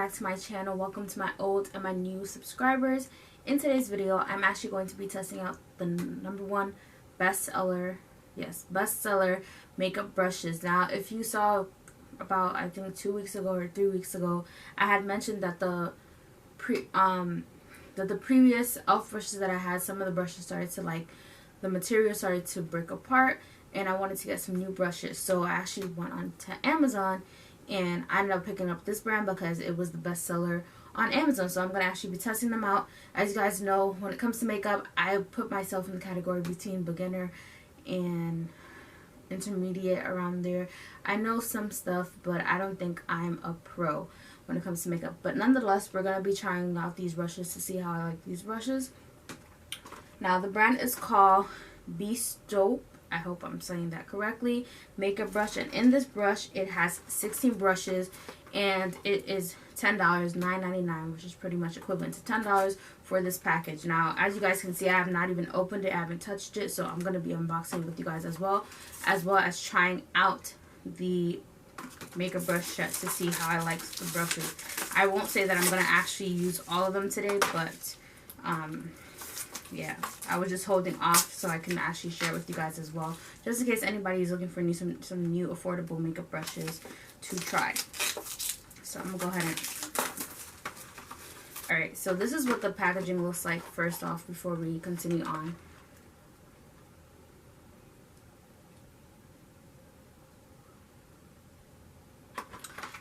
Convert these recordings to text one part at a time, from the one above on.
back to my channel. Welcome to my old and my new subscribers. In today's video, I'm actually going to be testing out the #1 bestseller makeup brushes. Now, if you saw about, I think 2 weeks ago or 3 weeks ago, I had mentioned that the previous e.l.f. brushes that I had, some of the brushes started to the material started to break apart, and I wanted to get some new brushes. So I actually went on to Amazon, and I ended up picking up this brand because it was the best seller on Amazon. So I'm going to actually be testing them out. As you guys know, when it comes to makeup, I put myself in the category between beginner and intermediate, around there. I know some stuff, but I don't think I'm a pro when it comes to makeup. But nonetheless, we're going to be trying out these brushes to see how I like these brushes. Now, the brand is called Bestope. I hope I'm saying that correctly. Makeup brush, and in this brush it has 16 brushes, and it is $10, $9.99, which is pretty much equivalent to $10 for this package. Now, as you guys can see, I have not even opened it, I haven't touched it, so I'm going to be unboxing it with you guys as well as trying out the makeup brush set to see how I like the brushes. I won't say that I'm going to actually use all of them today, but yeah, I was just holding off so I can actually share with you guys as well, just in case anybody is looking for some new affordable makeup brushes to try. So I'm gonna go ahead and alright, so this is what the packaging looks like first off before we continue on.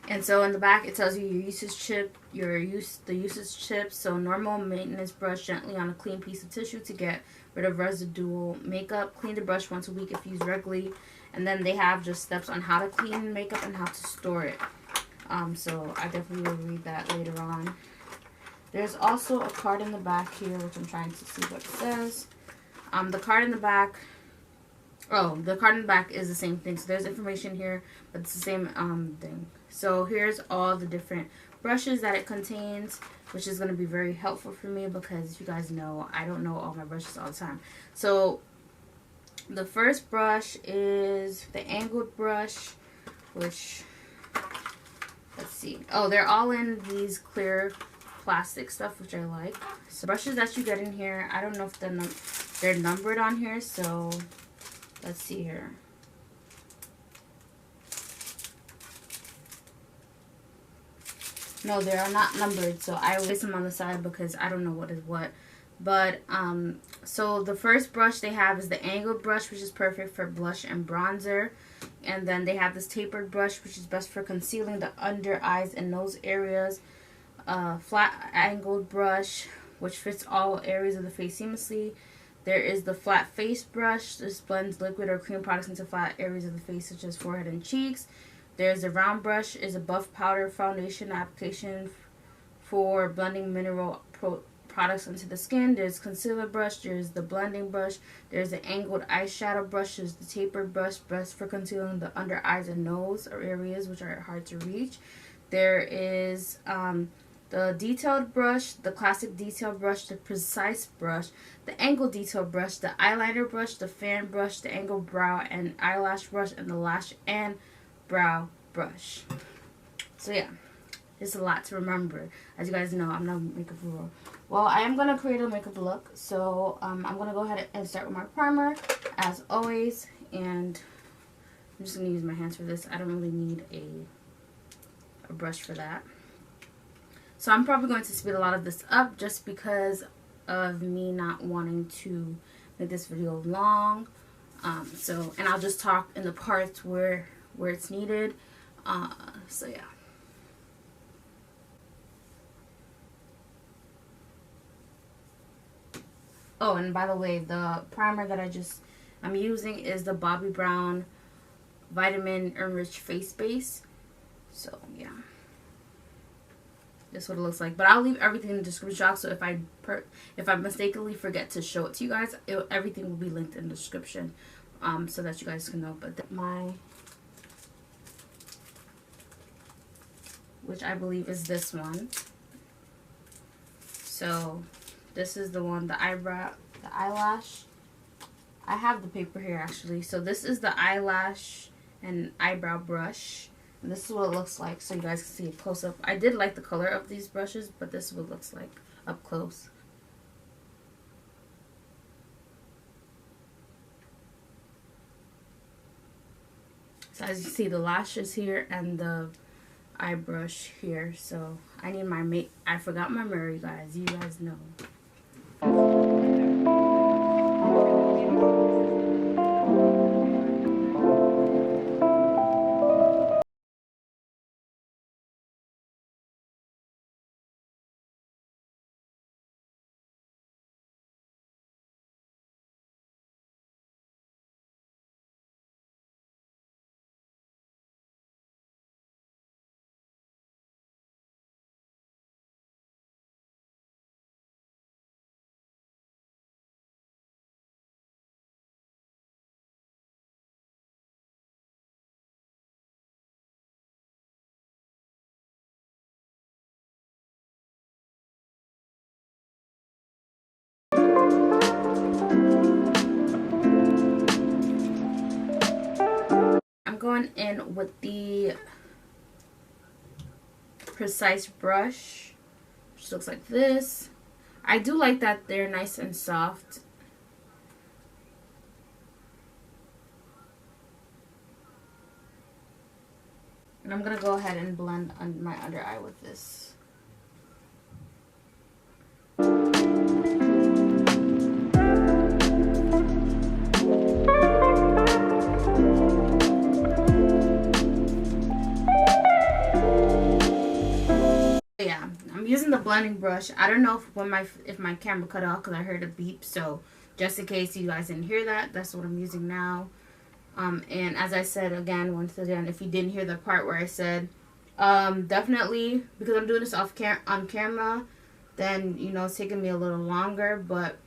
And so in the back it tells you your usage chip, the usage chip. So normal maintenance brush gently on a clean piece of tissue to get rid of residual makeup. Clean the brush once a week if used regularly. And then they have just steps on how to clean makeup and how to store it. So I definitely will read that later on. There's also a card in the back here, which I'm trying to see what it says. The card in the back is the same thing. So there's information here, but it's the same thing. So here's all the different brushes that it contains, which is going to be very helpful for me because you guys know I don't know all my brushes all the time. So the first brush is the angled brush, which, let's see. Oh, they're all in these clear plastic stuff, which I like. So brushes that you get in here, I don't know if they're numbered on here, so let's see here. No, they are not numbered, so I will place them on the side because I don't know what is what. But so the first brush they have is the angled brush, which is perfect for blush and bronzer. And then they have this tapered brush, which is best for concealing the under eyes and nose areas. Flat angled brush, which fits all areas of the face seamlessly. There is the flat face brush. This blends liquid or cream products into flat areas of the face, such as forehead and cheeks. There's the round brush, is a buff powder foundation application for blending mineral products into the skin. There's concealer brush. There's the blending brush. There's the angled eyeshadow brush. There's the tapered brush, best for concealing the under eyes and nose or areas which are hard to reach. There is the detailed brush, the classic detail brush, the precise brush, the angled detail brush, the eyeliner brush, the fan brush, the angled brow and eyelash brush, and the lash and brow brush. So yeah, it's a lot to remember. As you guys know, I'm not a makeup guru. Well, I am going to create a makeup look, so I'm going to go ahead and start with my primer, as always, and I'm just going to use my hands for this. I don't really need a brush for that. So I'm probably going to speed a lot of this up just because of me not wanting to make this video long. And I'll just talk in the parts where it's needed. So yeah. Oh, and by the way, the primer that I'm using is the Bobbi Brown Vitamin Enriched Face Base. So yeah, that's what it looks like. But I'll leave everything in the description box. So if I mistakenly forget to show it to you guys, everything will be linked in the description, so that you guys can know. But which I believe is this one. So this is the one, the eyelash. I have the paper here actually. So this is the eyelash and eyebrow brush. This is what it looks like, so you guys can see it close up. I did like the color of these brushes, but this is what it looks like up close. So as you see, the lashes here and the eye brush here. So I need my I forgot my mirror, you guys. You guys know. I'm going in with the Precise brush, which looks like this. I do like that they're nice and soft. And I'm going to go ahead and blend on my under eye with this. Yeah, I'm using the blending brush. I don't know if my camera cut off because I heard a beep. So just in case you guys didn't hear that, that's what I'm using now. And as I said once again, if you didn't hear the part where I said, definitely, because I'm doing this on camera, then, you know, it's taking me a little longer. But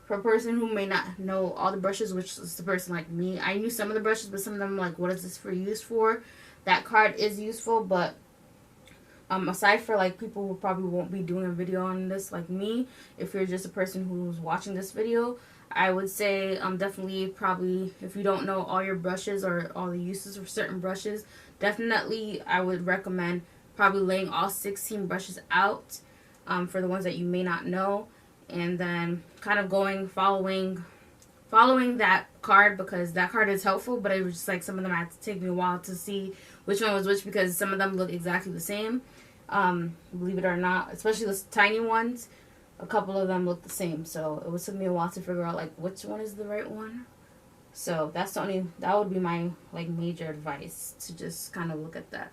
for a person who may not know all the brushes, which is the person like me, I knew some of the brushes, but some of them, like, what is this used for? That card is useful, but aside for like people who probably won't be doing a video on this like me, if you're just a person who's watching this video, I would say definitely probably if you don't know all your brushes or all the uses of certain brushes, definitely I would recommend probably laying all 16 brushes out for the ones that you may not know, and then kind of following that card, because that card is helpful, but it was just like some of them had to take me a while to see which one was which because some of them look exactly the same. Believe it or not, especially the tiny ones, a couple of them look the same, so it took me a while to figure out like which one is the right one. So that would be my like major advice, to just kind of look at that.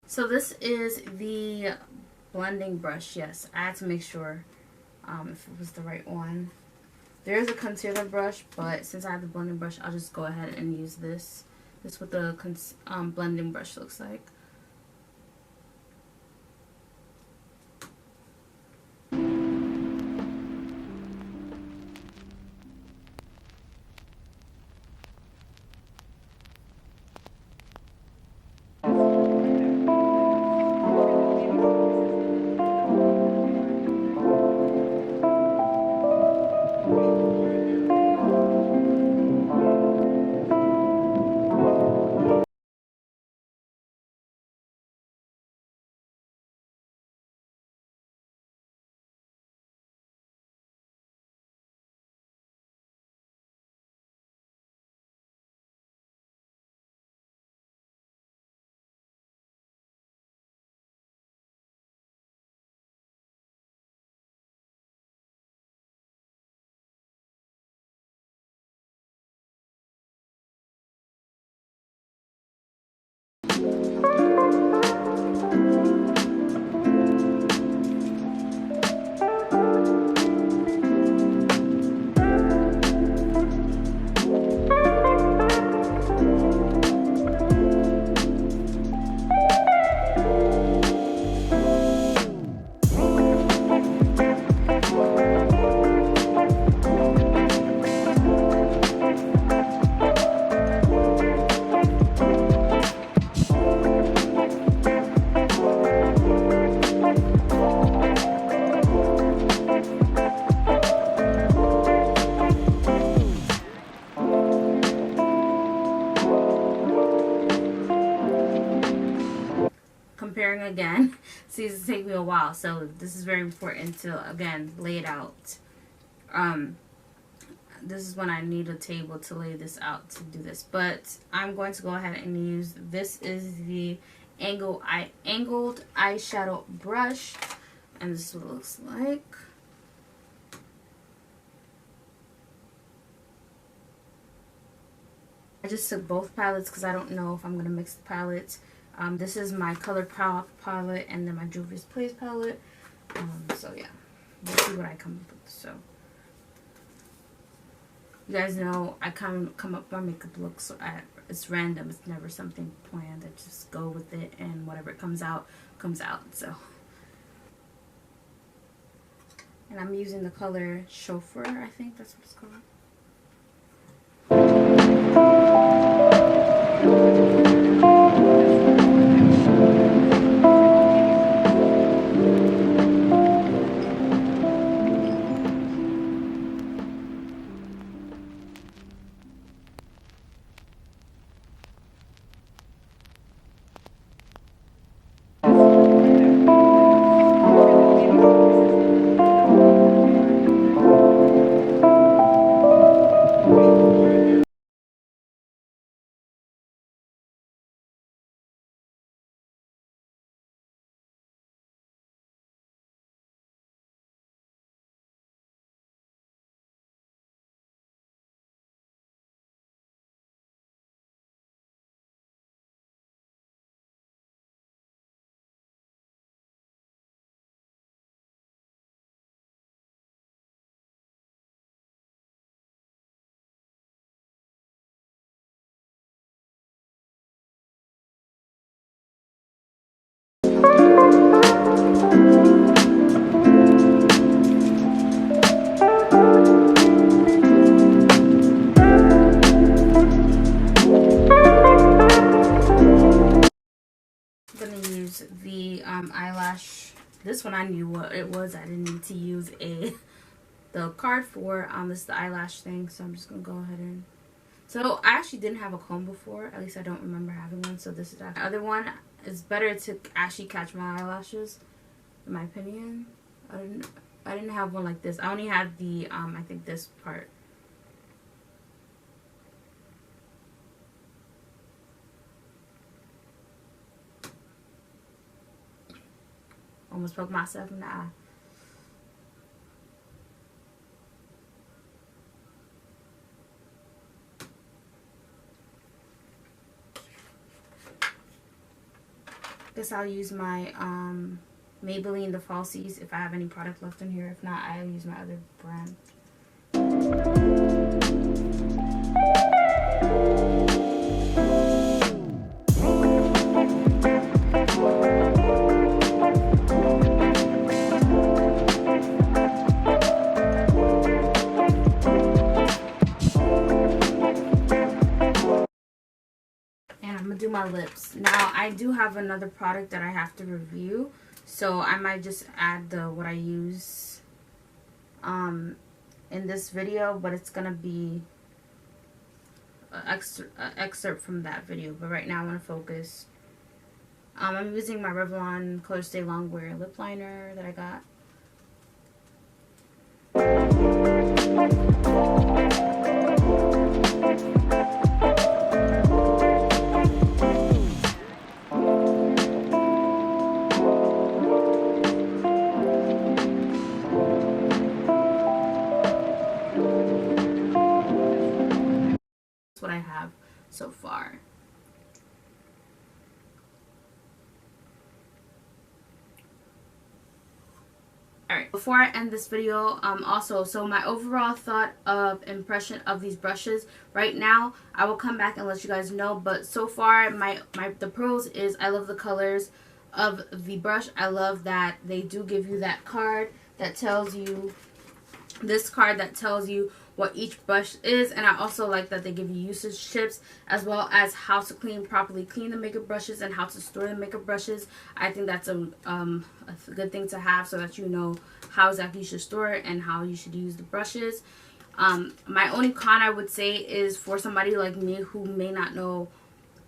So this is the blending brush. Yes, I had to make sure if it was the right one. There is a concealer brush, but since I have the blending brush, I'll just go ahead and use this. This is what the blending brush looks like. comparing again. See, it's take me a while, so this is very important to, again, lay it out. This is when I need a table to lay this out to do this. But I'm going to go ahead and use, this is the angled eyeshadow brush. And this is what it looks like. I just took both palettes because I don't know if I'm going to mix the palettes. This is my ColourPop palette and then my Juvia's Place palette. So yeah, we'll see what I come up with. So you guys know I come up with my makeup look, so it's random. It's never something planned. I just go with it, and whatever comes out, comes out. So, and I'm using the color Chauffeur. I think that's what it's called. The eyelash, this one I knew what it was. I didn't need to use the card for this is the eyelash thing, so I'm just gonna go ahead and, so I actually didn't have a comb before, at least I don't remember having one, so this is the other one. It's better to actually catch my eyelashes, in my opinion. I didn't have one like this. I only had the I think this part. Almost poked myself in the eye. Guess I'll use my Maybelline the Falsies if I have any product left in here. If not, I'll use my other brand. Do my lips. Now I do have another product that I have to review, so I might just add what I use in this video, but it's gonna be an excerpt from that video. But right now I want to focus. I'm using my Revlon Color Stay Longwear lip liner that I got. What I have so far. Alright, before I end this video, also, so my overall thought of impression of these brushes right now, I will come back and let you guys know, but so far the pros is I love the colors of the brush. I love that they do give you that card that tells you, this card that tells you what each brush is, and I also like that they give you usage tips as well as how to properly clean the makeup brushes and how to store the makeup brushes. I think that's a good thing to have, so that you know how exactly you should store it and how you should use the brushes. My only con I would say is for somebody like me who may not know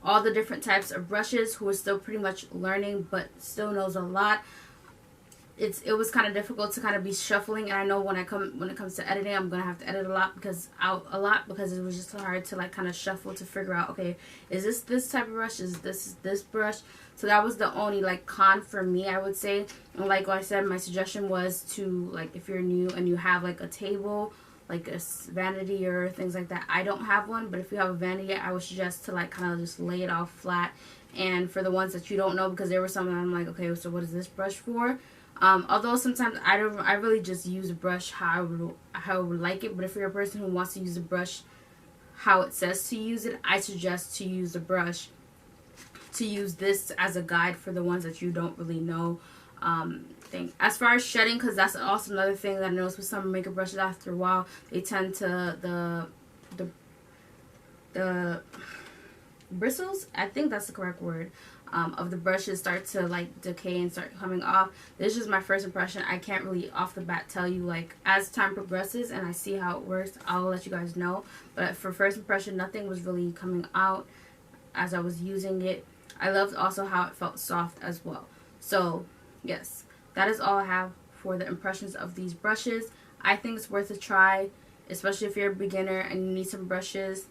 all the different types of brushes, who is still pretty much learning but still knows a lot. It was kind of difficult to kind of be shuffling, and I know when it comes to editing, I'm gonna have to edit a lot because it was just so hard to like kind of shuffle to figure out, okay, is this type of brush, is this brush. So that was the only like con for me, I would say. And like I said, my suggestion was to, like, if you're new and you have like a table, like a vanity or things like that. I don't have one, but if you have a vanity, I would suggest to like kind of just lay it off flat. And for the ones that you don't know, because there were some that I'm like, okay, so what is this brush for? Although sometimes I really just use a brush how I would like it. But if you're a person who wants to use a brush how it says to use it, I suggest to use a brush, to use this as a guide for the ones that you don't really know. Thing. As far as shedding, because that's also another thing that I noticed with some makeup brushes, after a while they tend to the bristles, I think that's the correct word, of the brushes start to like decay and start coming off. This is my first impression. I can't really off the bat tell you, like, as time progresses and I see how it works, I'll let you guys know. But for first impression, nothing was really coming out as I was using it. I loved also how it felt soft as well. So yes, that is all I have for the impressions of these brushes. I think it's worth a try, especially if you're a beginner and you need some brushes.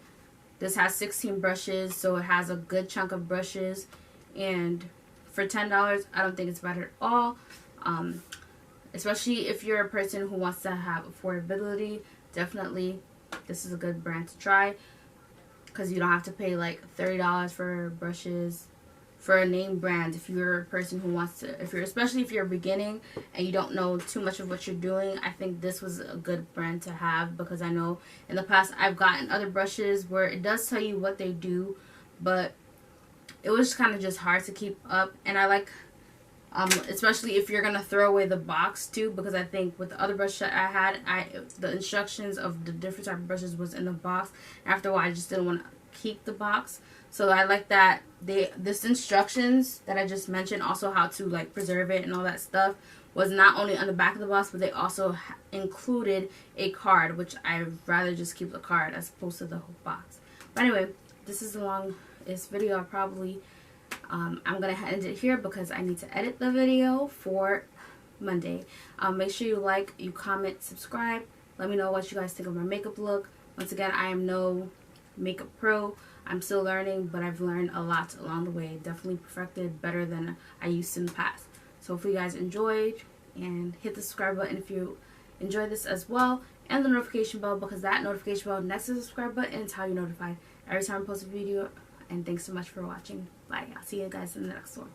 This has 16 brushes, so it has a good chunk of brushes. And for $10, I don't think it's bad at all. Especially if you're a person who wants to have affordability, definitely this is a good brand to try, because you don't have to pay like $30 for brushes for a name brand. If you're a person who wants to, especially if you're beginning and you don't know too much of what you're doing, I think this was a good brand to have, because I know in the past I've gotten other brushes where it does tell you what they do, but it was kind of just hard to keep up. And I like, especially if you're gonna throw away the box too, because I think with the other brush that I had, the instructions of the different type of brushes was in the box. After a while, I just didn't want to keep the box. So I like that this instructions that I just mentioned, also how to like preserve it and all that stuff, was not only on the back of the box, but they also included a card, which I'd rather just keep the card as opposed to the whole box. But anyway, this is the longest video. I'm gonna end it here because I need to edit the video for Monday. Make sure you like, you comment, subscribe. Let me know what you guys think of my makeup look. Once again, I am no makeup pro. I'm still learning, but I've learned a lot along the way. Definitely perfected better than I used to in the past. So hopefully you guys enjoyed, and hit the subscribe button if you enjoyed this as well, and the notification bell, because that notification bell next to the subscribe button is how you're notified every time I post a video. And thanks so much for watching. Bye. I'll see you guys in the next one.